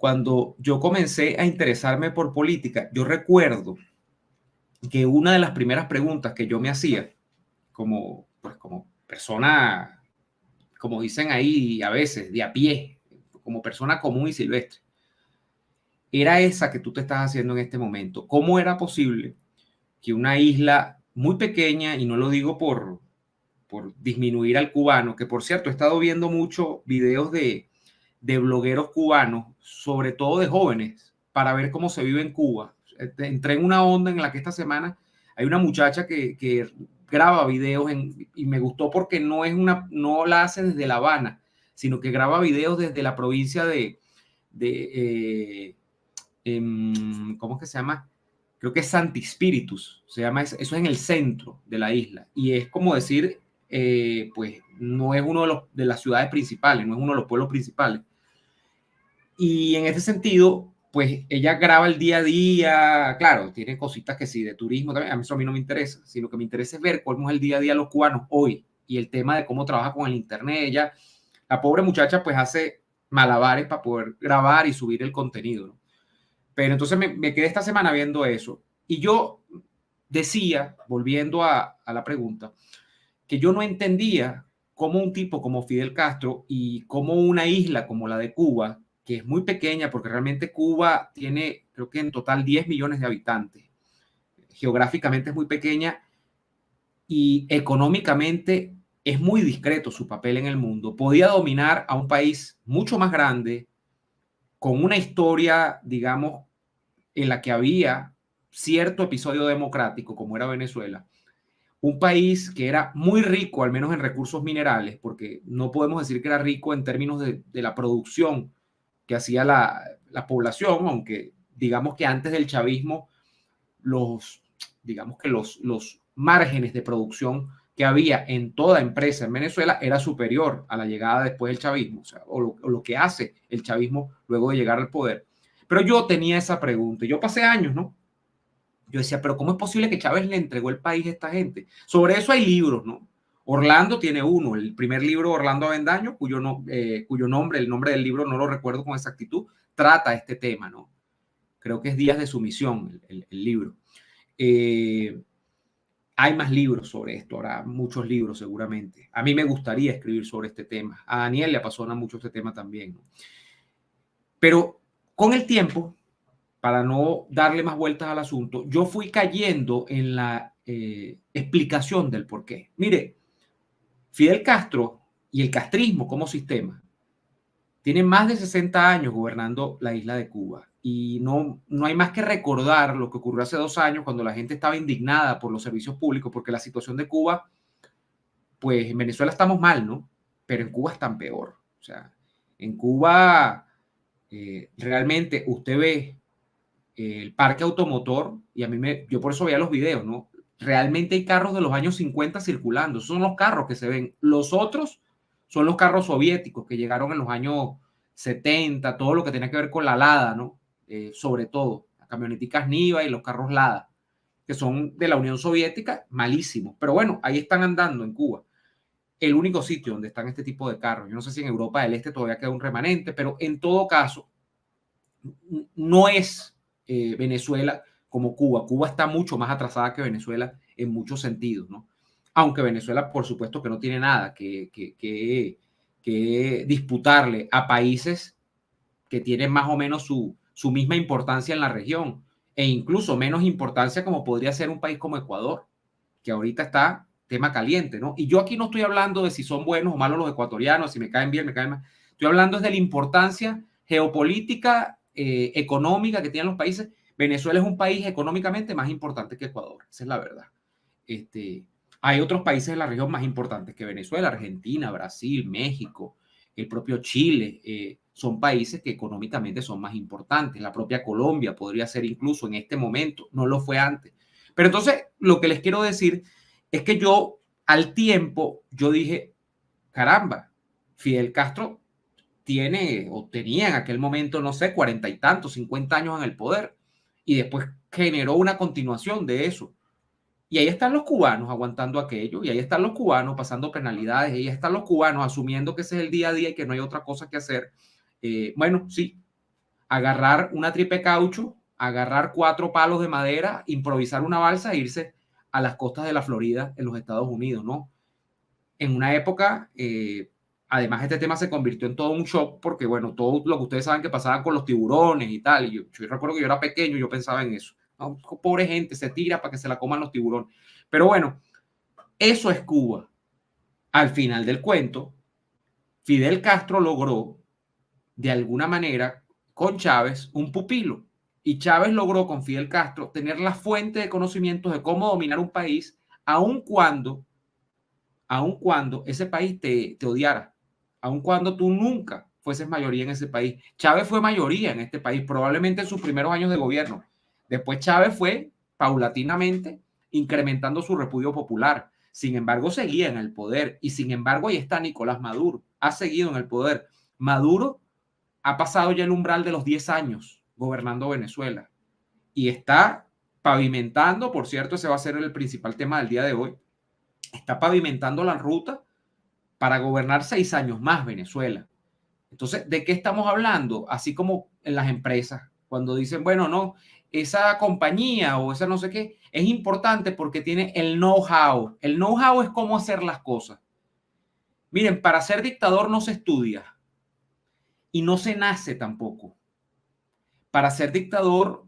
cuando yo comencé a interesarme por política, yo recuerdo que una de las primeras preguntas que yo me hacía como persona, como dicen ahí a veces, de a pie, como persona común y silvestre, era esa que tú te estás haciendo en este momento. ¿Cómo era posible que una isla muy pequeña, y no lo digo por disminuir al cubano, que por cierto he estado viendo muchos videos de blogueros cubanos, sobre todo de jóvenes, para ver cómo se vive en Cuba. Entré en una onda en la que esta semana hay una muchacha que graba videos y me gustó porque no la hace desde La Habana, sino que graba videos desde la provincia de ¿cómo es que se llama? Creo que es Santi Spiritus, se llama, eso es en el centro de la isla, y es como decir, pues no es uno de las ciudades principales, no es uno de los pueblos principales, y en ese sentido, pues ella graba el día a día, claro, tiene cositas que sí, de turismo también, eso a mí no me interesa, sino que me interesa es ver cómo es el día a día de los cubanos hoy, y el tema de cómo trabaja con el internet. Ella, la pobre muchacha, pues hace malabares para poder grabar y subir el contenido, ¿no? Pero entonces me quedé esta semana viendo eso. Y yo decía, volviendo a la pregunta, que yo no entendía cómo un tipo como Fidel Castro y cómo una isla como la de Cuba, que es muy pequeña, porque realmente Cuba tiene, creo que en total 10 millones de habitantes, geográficamente es muy pequeña y económicamente es muy discreto su papel en el mundo, podía dominar a un país mucho más grande, con una historia, digamos, en la que había cierto episodio democrático, como era Venezuela, un país que era muy rico, al menos en recursos minerales, porque no podemos decir que era rico en términos de la producción que hacía la población, aunque digamos que antes del chavismo, digamos que los márgenes de producción que había en toda empresa en Venezuela era superior a la llegada después del chavismo, o sea, o lo que hace el chavismo luego de llegar al poder. Pero yo tenía esa pregunta, y yo pasé años, ¿no? Yo decía, pero ¿cómo es posible que Chávez le entregó el país a esta gente? Sobre eso hay libros, ¿no? Orlando tiene uno, el primer libro de Orlando Avendaño, cuyo nombre, el nombre del libro no lo recuerdo con exactitud, trata este tema, ¿no? Creo que es Días de Sumisión, el libro. Hay más libros sobre esto, habrá muchos libros seguramente. A mí me gustaría escribir sobre este tema. A Daniel le apasiona mucho este tema también, ¿no? Pero con el tiempo, para no darle más vueltas al asunto, yo fui cayendo en la explicación del por qué. Mire, Fidel Castro y el castrismo como sistema tienen más de 60 años gobernando la isla de Cuba, y no hay más que recordar lo que ocurrió hace 2 años cuando la gente estaba indignada por los servicios públicos, porque la situación de Cuba, pues en Venezuela estamos mal, ¿no? Pero en Cuba están peor. O sea, en Cuba realmente usted ve el parque automotor, y yo por eso veía los videos, ¿no? Realmente hay carros de los años 50 circulando, esos son los carros que se ven. Los otros son los carros soviéticos que llegaron en los años 70, todo lo que tenía que ver con la Lada, ¿no? Sobre todo, las camioneticas Niva y los carros Lada, que son de la Unión Soviética, malísimos. Pero bueno, ahí están andando en Cuba. El único sitio donde están este tipo de carros. Yo no sé si en Europa del Este todavía queda un remanente, pero en todo caso, no es Venezuela como Cuba. Cuba está mucho más atrasada que Venezuela en muchos sentidos, ¿no? Aunque Venezuela, por supuesto, que no tiene nada que disputarle a países que tienen más o menos su misma importancia en la región, e incluso menos importancia, como podría ser un país como Ecuador, que ahorita está tema caliente, ¿no? Y yo aquí no estoy hablando de si son buenos o malos los ecuatorianos, si me caen bien, me caen mal. Estoy hablando de la importancia geopolítica, económica que tienen los países. Venezuela es un país económicamente más importante que Ecuador, esa es la verdad. Hay otros países de la región más importantes que Venezuela: Argentina, Brasil, México, el propio Chile. Son países que económicamente son más importantes. La propia Colombia podría ser incluso en este momento, no lo fue antes. Pero entonces, lo que les quiero decir es que yo, al tiempo, yo dije, caramba, Fidel Castro tiene o tenía en aquel momento, no sé, 40 y tantos, 50 años en el poder, y después generó una continuación de eso. Y ahí están los cubanos aguantando aquello, y ahí están los cubanos pasando penalidades, y ahí están los cubanos asumiendo que ese es el día a día y que no hay otra cosa que hacer. Bueno, sí, agarrar una tripe caucho, agarrar 4 palos de madera, improvisar una balsa e irse a las costas de la Florida en los Estados Unidos, ¿no? En una época, además este tema se convirtió en todo un shock porque, bueno, todo lo que ustedes saben que pasaba con los tiburones y tal, y yo recuerdo que yo era pequeño, yo pensaba en eso, ¿no? Pobre gente, se tira para que se la coman los tiburones. Pero bueno, eso es Cuba. Al final del cuento, Fidel Castro logró, de alguna manera, con Chávez, un pupilo. Y Chávez logró con Fidel Castro tener la fuente de conocimientos de cómo dominar un país, aun cuando ese país te odiara, aun cuando tú nunca fueses mayoría en ese país. Chávez fue mayoría en este país, probablemente en sus primeros años de gobierno. Después Chávez fue paulatinamente incrementando su repudio popular. Sin embargo, seguía en el poder y sin embargo ahí está Nicolás Maduro. Ha seguido en el poder. Maduro ha pasado ya el umbral de los 10 años gobernando Venezuela y está pavimentando, por cierto, ese va a ser el principal tema del día de hoy, está pavimentando la ruta para gobernar 6 años más Venezuela. Entonces, ¿de qué estamos hablando? Así como en las empresas, cuando dicen, bueno, no, esa compañía o esa no sé qué, es importante porque tiene el know-how. El know-how es cómo hacer las cosas. Miren, para ser dictador no se estudia y no se nace tampoco. Para ser dictador,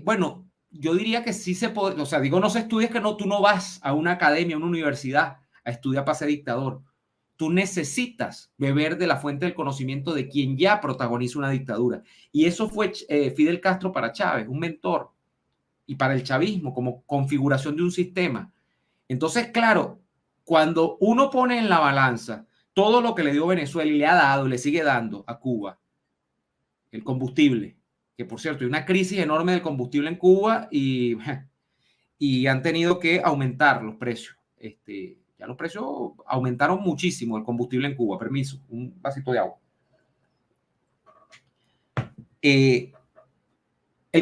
bueno, yo diría que sí se puede, o sea, digo, no se estudia, es que no, tú no vas a una academia, a una universidad a estudiar para ser dictador. Tú necesitas beber de la fuente del conocimiento de quien ya protagoniza una dictadura. Y eso fue Fidel Castro para Chávez, un mentor, y para el chavismo como configuración de un sistema. Entonces, claro, cuando uno pone en la balanza todo lo que le dio Venezuela y le ha dado, le sigue dando a Cuba, el combustible, que por cierto, hay una crisis enorme del combustible en Cuba y han tenido que aumentar los precios. Ya los precios aumentaron muchísimo el combustible en Cuba. Permiso, un vasito de agua. El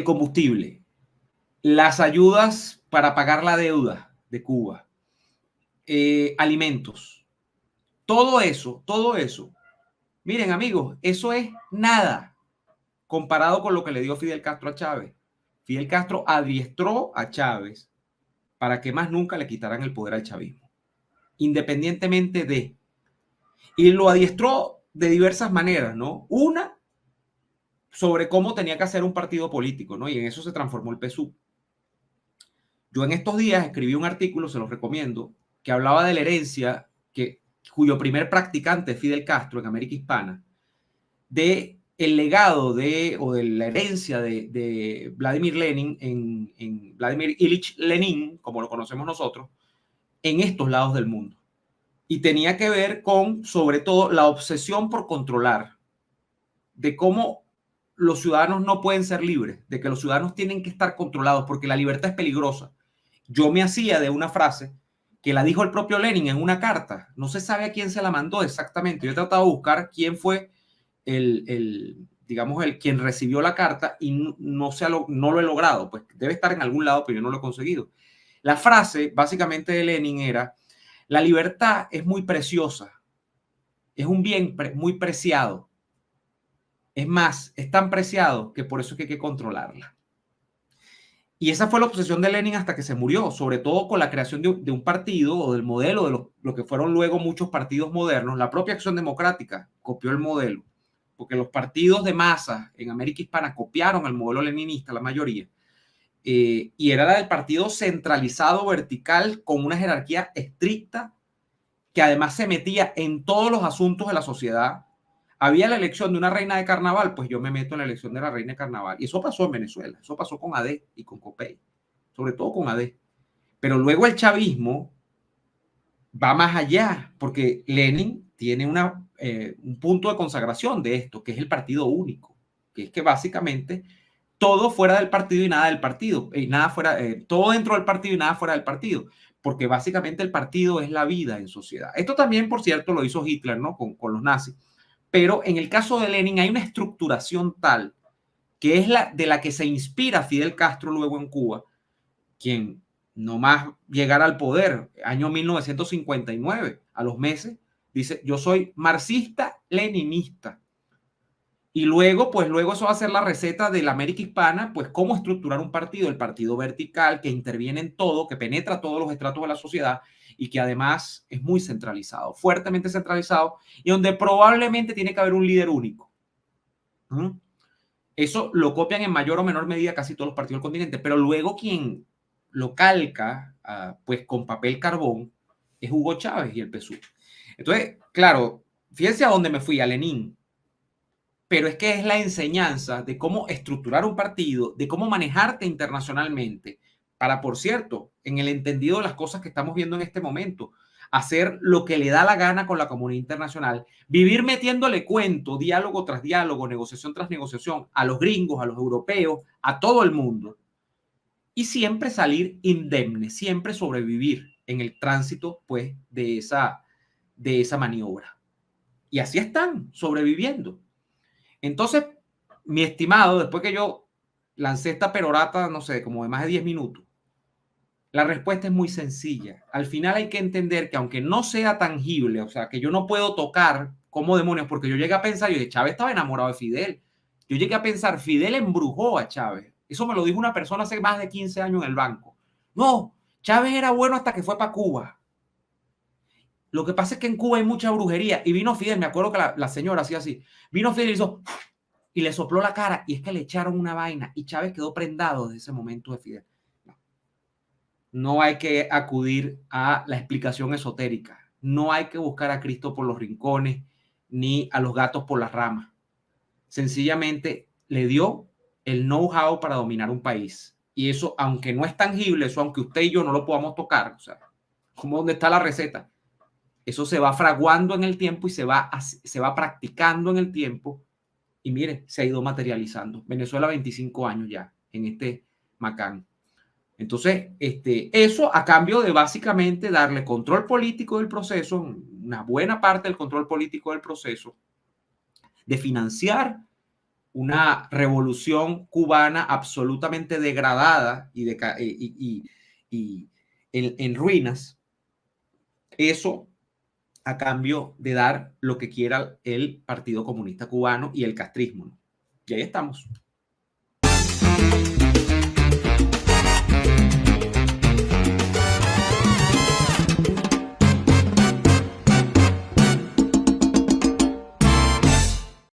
combustible, las ayudas para pagar la deuda de Cuba, alimentos, todo eso. Miren, amigos, eso es nada comparado con lo que le dio Fidel Castro a Chávez. Fidel Castro adiestró a Chávez para que más nunca le quitaran el poder al chavismo, independientemente de. Y lo adiestró de diversas maneras, ¿no? Una, sobre cómo tenía que hacer un partido político, ¿no? Y en eso se transformó el PSUV. Yo en estos días escribí un artículo, se los recomiendo, que hablaba de la herencia cuyo primer practicante es Fidel Castro en América Hispana, de el legado o de la herencia de Vladimir Lenin, en Vladimir Ilich Lenin, como lo conocemos nosotros, en estos lados del mundo. Y tenía que ver con, sobre todo, la obsesión por controlar, de cómo los ciudadanos no pueden ser libres, de que los ciudadanos tienen que estar controlados porque la libertad es peligrosa. Yo me hacía de una frase que la dijo el propio Lenin en una carta. No se sabe a quién se la mandó exactamente. Yo he tratado de buscar quién fue digamos, quien recibió la carta y no lo he logrado. Pues debe estar en algún lado, pero yo no lo he conseguido. La frase básicamente de Lenin era: la libertad es muy preciosa, es un bien muy preciado. Es más, es tan preciado que por eso es que hay que controlarla. Y esa fue la obsesión de Lenin hasta que se murió, sobre todo con la creación de un partido o del modelo de lo que fueron luego muchos partidos modernos. La propia Acción Democrática copió el modelo, porque los partidos de masa en América Hispana copiaron el modelo leninista, la mayoría, y era la del partido centralizado vertical con una jerarquía estricta que además se metía en todos los asuntos de la sociedad. Había la elección de una reina de carnaval, pues yo me meto en la elección de la reina de carnaval. Y eso pasó en Venezuela, eso pasó con AD y con Copey, sobre todo con AD. Pero luego el chavismo va más allá, porque Lenin tiene un punto de consagración de esto, que es el partido único, que es que básicamente todo fuera del partido y nada del partido, y nada fuera, todo dentro del partido y nada fuera del partido, porque básicamente el partido es la vida en sociedad. Esto también, por cierto, lo hizo Hitler, ¿no? Con los nazis. Pero en el caso de Lenin hay una estructuración tal que es de la que se inspira Fidel Castro luego en Cuba, quien nomás llegar al poder, año 1959, a los meses, dice: yo soy marxista-leninista. Y luego, pues luego eso va a ser la receta de la América hispana, pues cómo estructurar un partido, el partido vertical, que interviene en todo, que penetra todos los estratos de la sociedad y que además es muy centralizado, fuertemente centralizado, y donde probablemente tiene que haber un líder único. ¿Mm? Eso lo copian en mayor o menor medida casi todos los partidos del continente, pero luego quien lo calca, pues con papel carbón, es Hugo Chávez y el PSUV. Entonces, claro, fíjense a dónde me fui, a Lenin, pero es que es la enseñanza de cómo estructurar un partido, de cómo manejarte internacionalmente, para, por cierto, en el entendido de las cosas que estamos viendo en este momento, hacer lo que le da la gana con la comunidad internacional, vivir metiéndole cuento, diálogo tras diálogo, negociación tras negociación, a los gringos, a los europeos, a todo el mundo, y siempre salir indemne, siempre sobrevivir en el tránsito, pues, de esa maniobra. Y así están sobreviviendo. Entonces, mi estimado, después que yo lancé esta perorata, no sé, como de más de 10 minutos, la respuesta es muy sencilla. Al final hay que entender que aunque no sea tangible, o sea, que yo no puedo tocar como demonios, porque yo llegué a pensar, yo dije, Chávez estaba enamorado de Fidel. Yo llegué a pensar, Fidel embrujó a Chávez. Eso me lo dijo una persona hace más de 15 años en el banco. No, Chávez era bueno hasta que fue para Cuba. Lo que pasa es que en Cuba hay mucha brujería. Y vino Fidel, me acuerdo que la señora hacía así. Vino Fidel y hizo y le sopló la cara, y es que le echaron una vaina, y Chávez quedó prendado desde ese momento de Fidel. No hay que acudir a la explicación esotérica, no hay que buscar a Cristo por los rincones, ni a los gatos por las ramas. Sencillamente le dio el know-how para dominar un país. Y eso, aunque no es tangible, eso aunque usted y yo no lo podamos tocar, o sea, como donde está la receta, eso se va fraguando en el tiempo y se va practicando en el tiempo. Y mire, se ha ido materializando. Venezuela 25 años ya en este macán. Entonces, eso a cambio de básicamente darle control político del proceso, una buena parte del control político del proceso, de financiar una revolución cubana absolutamente degradada y en ruinas. Eso a cambio de dar lo que quiera el Partido Comunista Cubano y el castrismo, ¿no? Y ahí estamos.